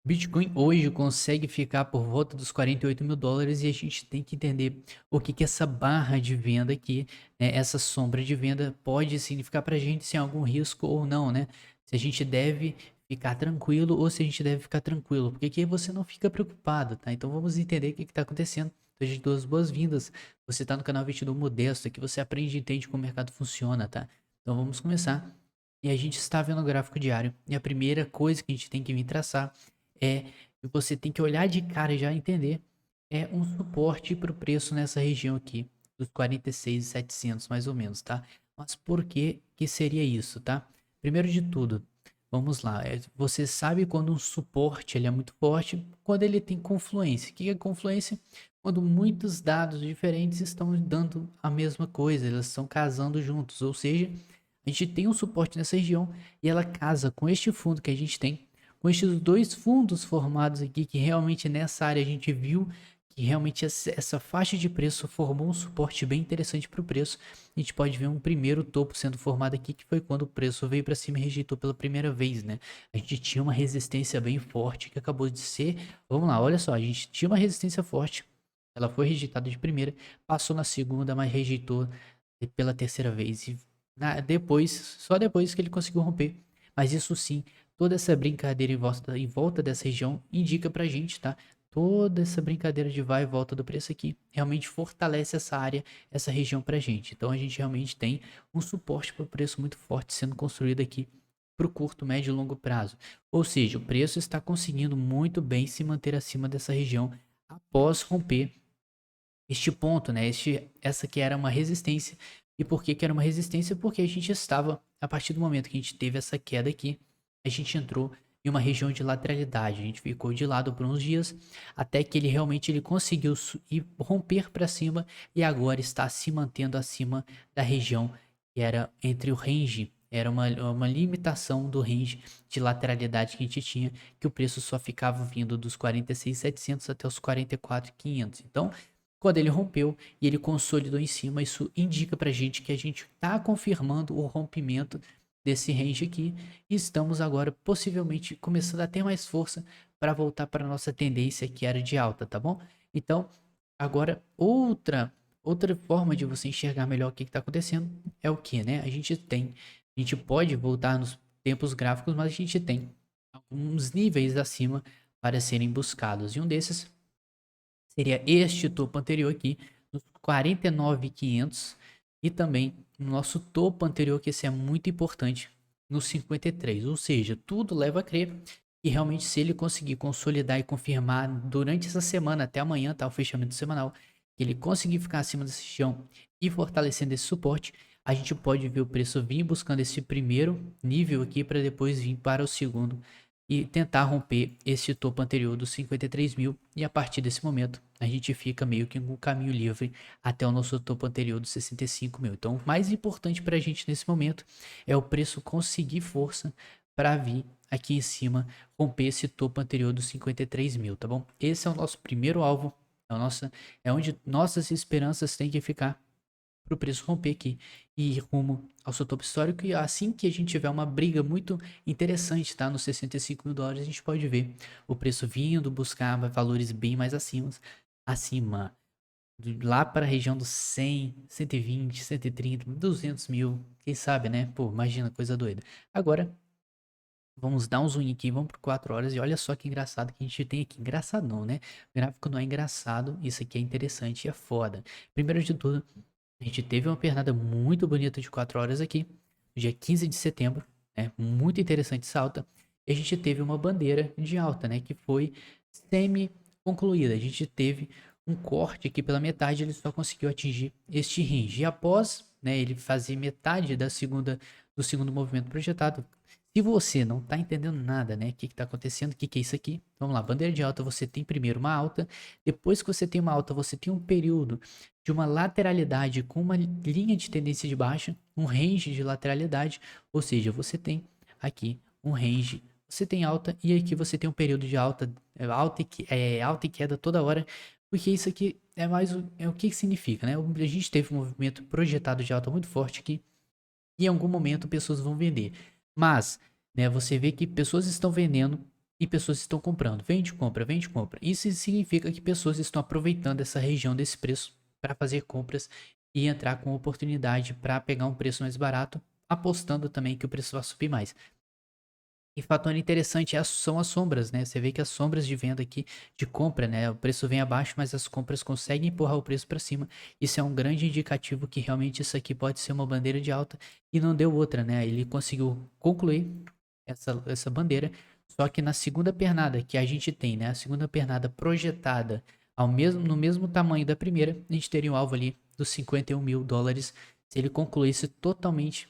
Bitcoin hoje consegue ficar por volta dos US$ 48.000 e a gente tem que entender o que que essa barra de venda aqui, né, essa sombra de venda pode significar para a gente, se há algum risco ou não, né? Se a gente deve ficar tranquilo ou se a gente deve ficar tranquilo, porque aqui você não fica preocupado, tá? Então vamos entender o que está acontecendo. Então, gente, duas boas-vindas. Você está no canal Investidor Modesto, aqui você aprende e entende como o mercado funciona, tá? Então vamos começar. E a gente está vendo o gráfico diário. E a primeira coisa que a gente tem que vir traçar é que você tem que olhar de cara e já entender é um suporte para o preço nessa região aqui, dos 46.700 mais ou menos, tá? Mas por que que seria isso, tá? Primeiro de tudo, vamos lá, você sabe quando um suporte ele é muito forte, quando ele tem confluência. O que é confluência? Quando muitos dados diferentes estão dando a mesma coisa, elas estão casando juntos, ou seja, a gente tem um suporte nessa região e ela casa com este fundo que a gente tem, com estes dois fundos formados aqui, que realmente nessa área a gente viu que realmente essa faixa de preço formou um suporte bem interessante para o preço. A gente pode ver um primeiro topo sendo formado aqui, que foi quando o preço veio para cima e rejeitou pela primeira vez, né? A gente tinha uma resistência bem forte que acabou de ser. Vamos lá, olha só, a gente tinha uma resistência forte, ela foi rejeitada de primeira, passou na segunda, mas rejeitou pela terceira vez. E depois, só depois que ele conseguiu romper. Mas isso sim, toda essa brincadeira em volta dessa região indica pra gente, tá? Toda essa brincadeira de vai e volta do preço aqui realmente fortalece essa área, essa região pra gente. Então a gente realmente tem um suporte para o preço muito forte sendo construído aqui para o curto, médio e longo prazo. Ou seja, o preço está conseguindo muito bem se manter acima dessa região após romper este ponto, né? Essa que era uma resistência. E por que que era uma resistência? Porque a gente estava, a partir do momento que a gente teve essa queda aqui, a gente entrou em uma região de lateralidade. A gente ficou de lado por uns dias, até que ele conseguiu ir romper para cima e agora está se mantendo acima da região que era entre o range. Era uma limitação do range de lateralidade que a gente tinha, que o preço só ficava vindo dos 46.700 até os 44.500. Então, quando ele rompeu e ele consolidou em cima, isso indica pra gente que a gente está confirmando o rompimento desse range aqui e estamos agora possivelmente começando a ter mais força para voltar para nossa tendência que era de alta, tá bom? Então, agora outra forma de você enxergar melhor o que está acontecendo é o que, né? A gente pode voltar nos tempos gráficos, mas a gente tem alguns níveis acima para serem buscados e um desses seria este topo anterior aqui, nos 49.500 e também no nosso topo anterior, que esse é muito importante, no 53. Ou seja, tudo leva a crer que realmente se ele conseguir consolidar e confirmar durante essa semana, até amanhã, tá, o fechamento semanal, que ele conseguir ficar acima desse chão e fortalecendo esse suporte, a gente pode ver o preço vir buscando esse primeiro nível aqui para depois vir para o segundo e tentar romper esse topo anterior dos 53.000 e a partir desse momento a gente fica meio que com um caminho livre até o nosso topo anterior dos 65.000. Então o mais importante para a gente nesse momento é o preço conseguir força para vir aqui em cima romper esse topo anterior dos 53.000, tá bom? Esse é o nosso primeiro alvo, é onde nossas esperanças têm que ficar para o preço romper aqui e ir rumo ao seu topo histórico. E assim que a gente tiver uma briga muito interessante, tá? Nos US$ 65.000, a gente pode ver o preço vindo buscar valores bem mais acima, lá para a região dos 100, 120, 130, 200.000, quem sabe, né? Pô, imagina, coisa doida. Agora, vamos dar um zoom aqui, vamos por 4 horas e olha só que engraçado que a gente tem aqui. Engraçado não, né? O gráfico não é engraçado, isso aqui é interessante e é foda. Primeiro de tudo, a gente teve uma pernada muito bonita de 4 horas aqui, dia 15 de setembro, né? Muito interessante essa alta. E a gente teve uma bandeira de alta, né? Que foi semi-concluída. A gente teve um corte aqui pela metade, ele só conseguiu atingir este range. E após, né, ele fazer metade do segundo movimento projetado, se você não está entendendo nada, né? O que está acontecendo? O que é isso aqui? Vamos lá, bandeira de alta, você tem primeiro uma alta. Depois que você tem uma alta, você tem um período de uma lateralidade com uma linha de tendência de baixa, um range de lateralidade, ou seja, você tem aqui um range, você tem alta e aqui você tem um período de alta, alta e queda toda hora, porque isso aqui é o que significa, né? A gente teve um movimento projetado de alta muito forte aqui e em algum momento pessoas vão vender, mas, né, você vê que pessoas estão vendendo e pessoas estão comprando. Vende, compra, vende, compra. Isso significa que pessoas estão aproveitando essa região desse preço para fazer compras e entrar com oportunidade para pegar um preço mais barato, apostando também que o preço vai subir mais. E fator interessante são as sombras, né? Você vê que as sombras de venda aqui, de compra, né? O preço vem abaixo, mas as compras conseguem empurrar o preço para cima. Isso é um grande indicativo que realmente isso aqui pode ser uma bandeira de alta e não deu outra, né? Ele conseguiu concluir essa bandeira, só que na segunda pernada que a gente tem, né? A segunda pernada projetada no mesmo tamanho da primeira, a gente teria um alvo ali dos 51 mil dólares se ele concluísse totalmente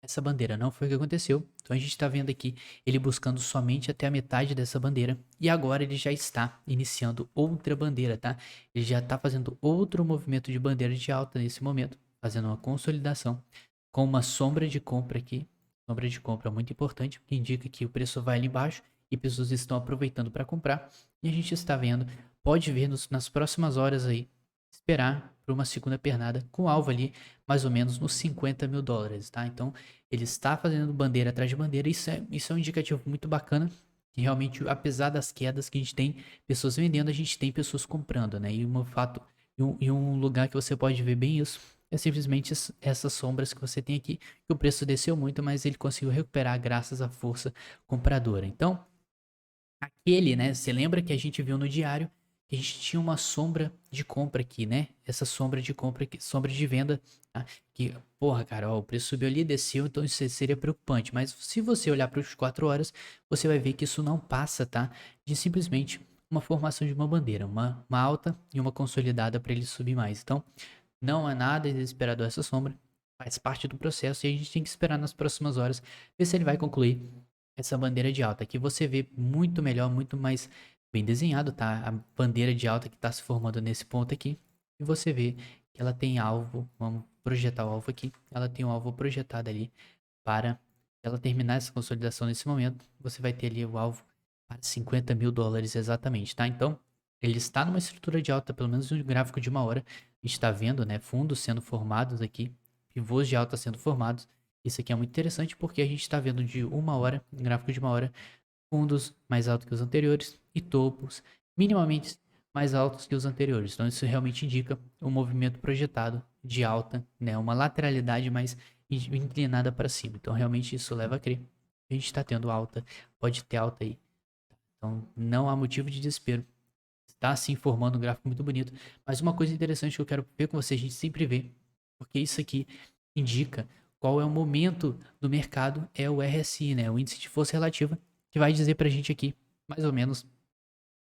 essa bandeira. Não foi o que aconteceu. Então a gente está vendo aqui ele buscando somente até a metade dessa bandeira. E agora ele já está iniciando outra bandeira, tá? Ele já está fazendo outro movimento de bandeira de alta nesse momento. Fazendo uma consolidação com uma sombra de compra aqui. Sombra de compra muito importante, que indica que o preço vai ali embaixo e pessoas estão aproveitando para comprar. E a gente está vendo, pode ver nas próximas horas aí, esperar para uma segunda pernada com alvo ali mais ou menos nos 50 mil dólares, tá? Então ele está fazendo bandeira atrás de bandeira. Isso é um indicativo muito bacana. Que realmente, apesar das quedas que a gente tem, pessoas vendendo, a gente tem pessoas comprando, né? E um lugar que você pode ver bem isso é simplesmente essas sombras que você tem aqui, que o preço desceu muito, mas ele conseguiu recuperar graças à força compradora. Então, aquele, né? Você lembra que a gente viu no diário que a gente tinha uma sombra de compra aqui, né? Essa sombra de compra aqui, sombra de venda, tá? Que, porra, cara, ó, o preço subiu ali, desceu, então isso seria preocupante. Mas se você olhar para os 4 horas, você vai ver que isso não passa, tá? De simplesmente uma formação de uma bandeira, uma alta e uma consolidada para ele subir mais. Então, não é nada desesperador essa sombra, faz parte do processo e a gente tem que esperar nas próximas horas ver se ele vai concluir essa bandeira de alta. Aqui você vê muito melhor, muito mais bem desenhado, tá? A bandeira de alta que está se formando nesse ponto aqui. E você vê que ela tem alvo, vamos projetar o alvo aqui. Ela tem um alvo projetado ali para ela terminar essa consolidação nesse momento. Você vai ter ali o alvo para 50 mil dólares exatamente, tá? Então, ele está numa estrutura de alta, pelo menos no gráfico de uma hora. A gente está vendo, né? Fundos sendo formados aqui, pivôs de alta sendo formados. Isso aqui é muito interessante porque a gente está vendo de uma hora, um gráfico de uma hora, fundos mais altos que os anteriores e topos minimamente mais altos que os anteriores. Então isso realmente indica um movimento projetado de alta, né? Uma lateralidade mais inclinada para cima. Então realmente isso leva a crer que a gente está tendo alta, pode ter alta aí. Então não há motivo de desespero. Está se formando um gráfico muito bonito. Mas uma coisa interessante que eu quero ver com você, a gente sempre vê, porque isso aqui indica qual é o momento do mercado, é o RSI, né? O índice de força relativa, que vai dizer pra gente aqui, mais ou menos,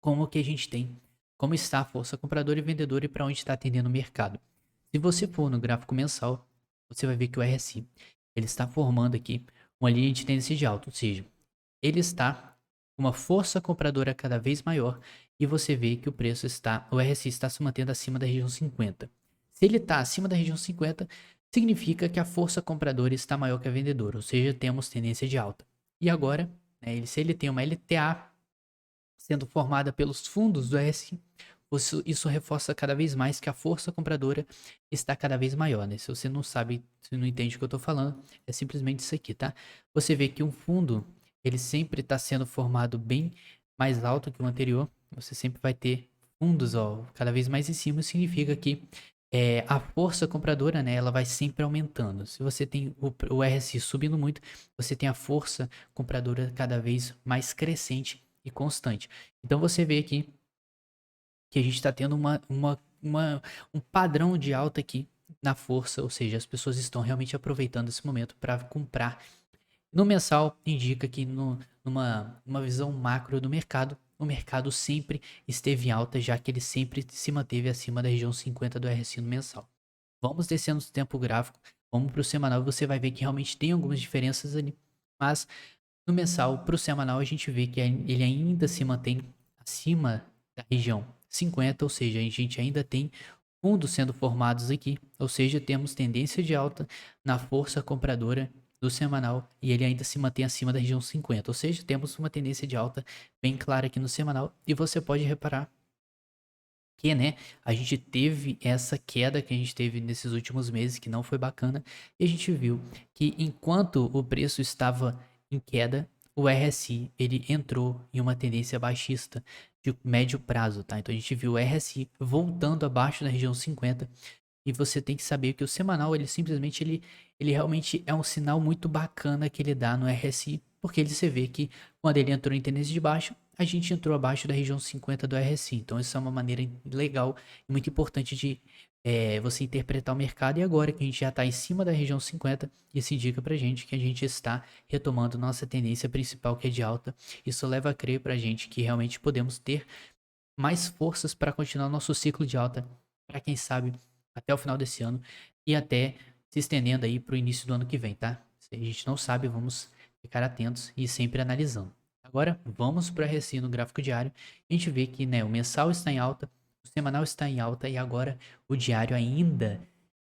como que a gente tem, como está a força compradora e vendedora e para onde está atendendo o mercado. Se você for no gráfico mensal, você vai ver que o RSI, ele está formando aqui uma linha de tendência de alta, ou seja, ele está com uma força compradora cada vez maior e você vê que o RSI está se mantendo acima da região 50. Se ele está acima da região 50, significa que a força compradora está maior que a vendedora, ou seja, temos tendência de alta. E agora, né, se ele tem uma LTA sendo formada pelos fundos do RSI, isso reforça cada vez mais que a força compradora está cada vez maior, né? Se você não sabe, se não entende o que eu estou falando, é simplesmente isso aqui, tá? Você vê que um fundo, ele sempre está sendo formado bem mais alto que o anterior. Você sempre vai ter fundos, ó, cada vez mais em cima, significa que a força compradora, né, ela vai sempre aumentando. Se você tem o RSI subindo muito, você tem a força compradora cada vez mais crescente e constante. Então você vê aqui que a gente está tendo um padrão de alta aqui na força, ou seja, as pessoas estão realmente aproveitando esse momento para comprar. No mensal, indica que numa visão macro do mercado, o mercado sempre esteve em alta, já que ele sempre se manteve acima da região 50 do RSI no mensal. Vamos descendo o tempo gráfico, vamos para o semanal, você vai ver que realmente tem algumas diferenças ali, mas no mensal, para o semanal, a gente vê que ele ainda se mantém acima da região 50, ou seja, a gente ainda tem fundos sendo formados aqui, ou seja, temos tendência de alta na força compradora do semanal e ele ainda se mantém acima da região 50, ou seja, temos uma tendência de alta bem clara aqui no semanal e você pode reparar que, né, a gente teve essa queda que a gente teve nesses últimos meses, que não foi bacana, e a gente viu que enquanto o preço estava em queda, o RSI ele entrou em uma tendência baixista de médio prazo, tá? Então a gente viu o RSI voltando abaixo da região 50 e você tem que saber que o semanal ele simplesmente ele realmente é um sinal muito bacana que ele dá no RSI, porque ele você vê que quando ele entrou em tendência de baixa, a gente entrou abaixo da região 50 do RSI. Então isso é uma maneira legal e muito importante de você interpretar o mercado. E agora que a gente já está em cima da região 50, isso indica pra gente que a gente está retomando nossa tendência principal, que é de alta. Isso leva a crer pra gente que realmente podemos ter mais forças para continuar nosso ciclo de alta, para quem sabe até o final desse ano e até se estendendo aí para o início do ano que vem, tá? Se a gente não sabe, vamos ficar atentos e sempre analisando. Agora, vamos para a RSI no gráfico diário. A gente vê que, né, o mensal está em alta, o semanal está em alta e agora o diário ainda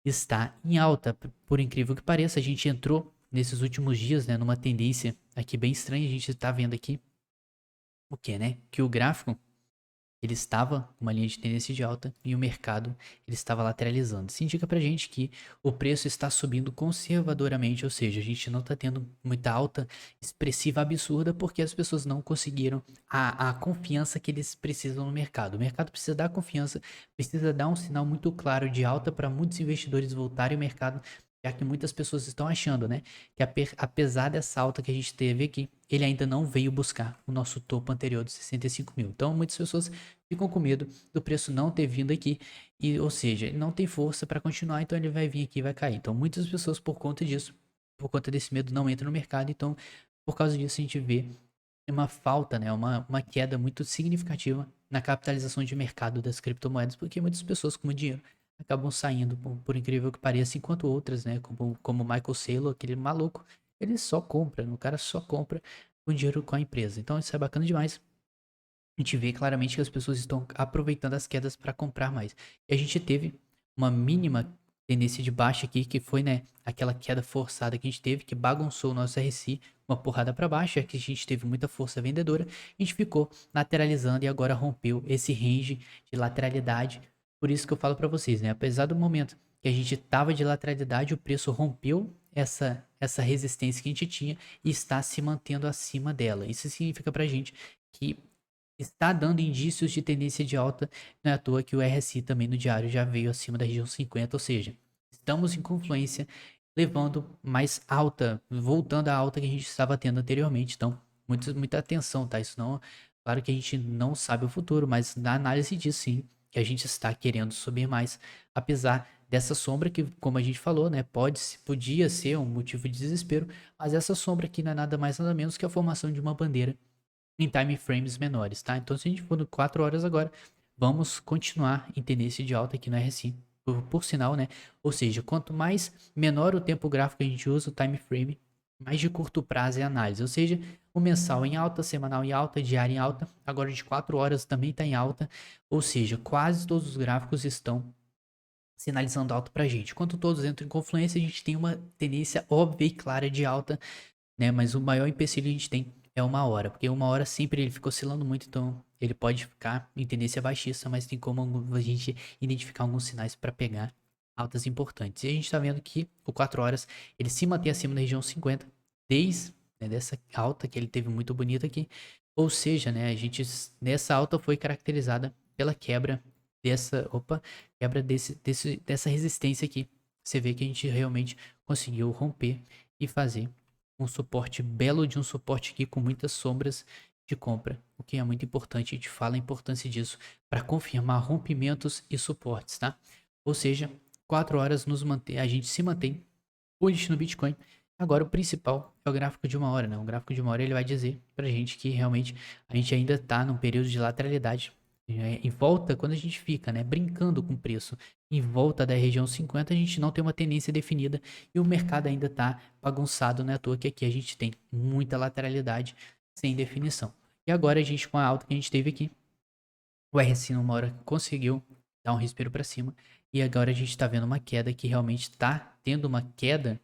está em alta. Por incrível que pareça, a gente entrou nesses últimos dias, né, numa tendência aqui bem estranha. A gente está vendo aqui o que, né? Que o gráfico ele estava com uma linha de tendência de alta e o mercado ele estava lateralizando. Isso indica pra gente que o preço está subindo conservadoramente, ou seja, a gente não está tendo muita alta expressiva absurda porque as pessoas não conseguiram a confiança que eles precisam no mercado. O mercado precisa dar confiança, precisa dar um sinal muito claro de alta para muitos investidores voltarem ao mercado, já que muitas pessoas estão achando, né, que apesar dessa alta que a gente teve aqui, ele ainda não veio buscar o nosso topo anterior dos 65 mil. Então, muitas pessoas ficam com medo do preço não ter vindo aqui, e, ou seja, ele não tem força para continuar, então ele vai vir aqui e vai cair. Então, muitas pessoas, por conta disso, por conta desse medo, não entram no mercado. Então, por causa disso, a gente vê uma falta, né, uma queda muito significativa na capitalização de mercado das criptomoedas, porque muitas pessoas com muito dinheiro acabam saindo, por incrível que pareça, enquanto outras, né, como o Michael Saylor, aquele maluco, ele só compra, o cara só compra com dinheiro com a empresa. Então isso é bacana demais. A gente vê claramente que as pessoas estão aproveitando as quedas para comprar mais. E a gente teve uma mínima tendência de baixa aqui, que foi, né, aquela queda forçada que a gente teve, que bagunçou o nosso RSI, uma porrada para baixo, é que a gente teve muita força vendedora, a gente ficou lateralizando e agora rompeu esse range de lateralidade. Por isso que eu falo para vocês, né, apesar do momento que a gente tava de lateralidade, o preço rompeu essa resistência que a gente tinha e está se mantendo acima dela. Isso significa pra gente que está dando indícios de tendência de alta, não é à toa que o RSI também no diário já veio acima da região 50, ou seja, estamos em confluência levando mais alta, voltando à alta que a gente estava tendo anteriormente. Então, muita atenção, tá? Isso não, claro que a gente não sabe o futuro, mas na análise diz sim que a gente está querendo subir mais, apesar dessa sombra que, como a gente falou, né, podia ser um motivo de desespero, mas essa sombra aqui não é nada mais nada menos que a formação de uma bandeira em time frames menores, tá? Então, se a gente for no 4 horas agora, vamos continuar em tendência de alta aqui no RSI, por sinal, né? Ou seja, quanto mais menor o tempo gráfico que a gente usa, o time frame, mais de curto prazo é a análise. Ou seja, o mensal em alta, semanal em alta, diário em alta, agora de 4 horas também está em alta. Ou seja, quase todos os gráficos estão sinalizando alta pra gente. Quando todos entram em confluência, a gente tem uma tendência óbvia e clara de alta, né? Mas o maior empecilho que a gente tem é uma hora, porque uma hora sempre ele fica oscilando muito, então ele pode ficar em tendência baixista, mas tem como a gente identificar alguns sinais para pegar altas importantes. E a gente está vendo que o 4 horas ele se mantém acima da região 50, desde, né, dessa alta que ele teve muito bonita aqui. Ou seja, né, a gente nessa alta foi caracterizada pela quebra quebra dessa resistência aqui. Você vê que a gente realmente conseguiu romper e fazer um suporte belo de um suporte aqui com muitas sombras de compra, o que é muito importante. A gente fala a importância disso para confirmar rompimentos e suportes, tá? Ou seja, 4 horas a gente se mantém bullish no Bitcoin. Agora o principal é o gráfico de uma hora, né? O gráfico de uma hora ele vai dizer pra gente que realmente a gente ainda tá num período de lateralidade. Em volta, quando a gente fica, né, brincando com o preço, em volta da região 50, a gente não tem uma tendência definida e o mercado ainda tá bagunçado, não é à toa que aqui a gente tem muita lateralidade sem definição. E agora a gente, com a alta que a gente teve aqui, o RSI numa hora conseguiu dar um respiro para cima e agora a gente está vendo uma queda que realmente está tendo uma queda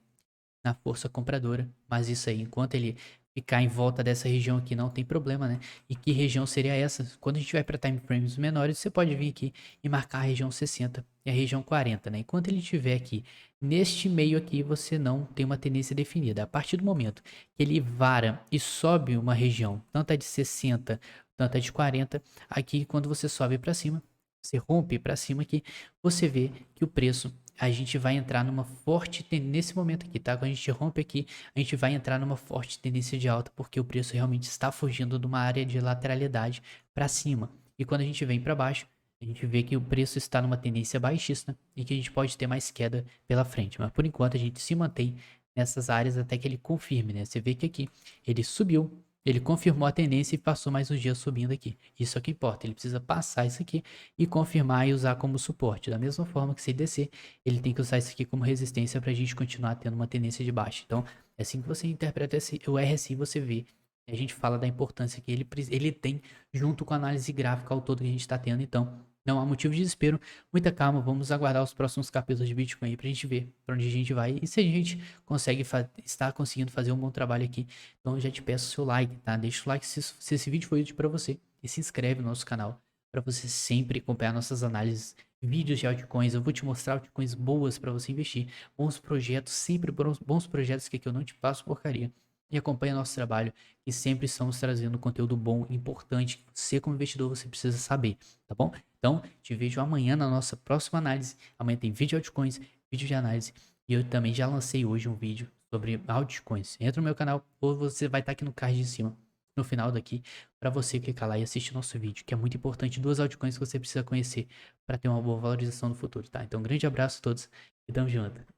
na força compradora, mas isso aí, enquanto ele ficar em volta dessa região aqui não tem problema, né? E que região seria essa? Quando a gente vai para time frames menores, você pode vir aqui e marcar a região 60 e a região 40, né? Enquanto ele estiver aqui neste meio aqui, você não tem uma tendência definida. A partir do momento que ele vara e sobe uma região, tanto a de 60, tanto a de 40, aqui quando você sobe para cima, você rompe para cima aqui, você vê que o preço a gente vai entrar numa forte tendência nesse momento aqui, tá? Quando a gente rompe aqui, a gente vai entrar numa forte tendência de alta, porque o preço realmente está fugindo de uma área de lateralidade para cima. E quando a gente vem para baixo, a gente vê que o preço está numa tendência baixista e que a gente pode ter mais queda pela frente. Mas por enquanto a gente se mantém nessas áreas até que ele confirme, né? Você vê que aqui ele subiu, ele confirmou a tendência e passou mais uns dias subindo aqui. Isso é o que importa. Ele precisa passar isso aqui e confirmar e usar como suporte. Da mesma forma que se ele descer, ele tem que usar isso aqui como resistência para a gente continuar tendo uma tendência de baixa. Então, é assim que você interpreta o RSI, você vê. A gente fala da importância que ele tem junto com a análise gráfica ao todo que a gente está tendo. Então, não há motivo de desespero. Muita calma. Vamos aguardar os próximos capítulos de Bitcoin aí para a gente ver para onde a gente vai e se a gente consegue está conseguindo fazer um bom trabalho aqui. Então, eu já te peço o seu like, tá? Deixa o like se esse vídeo foi útil para você e se inscreve no nosso canal para você sempre acompanhar nossas análises, vídeos de altcoins. Eu vou te mostrar altcoins boas para você investir, bons projetos, sempre bons projetos que aqui eu não te passo porcaria. E acompanha nosso trabalho, que sempre estamos trazendo conteúdo bom, importante, que você como investidor você precisa saber, tá bom? Então, te vejo amanhã na nossa próxima análise. Amanhã tem vídeo de altcoins, vídeo de análise. E eu também já lancei hoje um vídeo sobre altcoins. Entra no meu canal ou você vai estar aqui no card de cima, no final daqui, para você clicar lá e assistir nosso vídeo, que é muito importante. Duas altcoins que você precisa conhecer para ter uma boa valorização no futuro, tá? Então, um grande abraço a todos e tamo junto.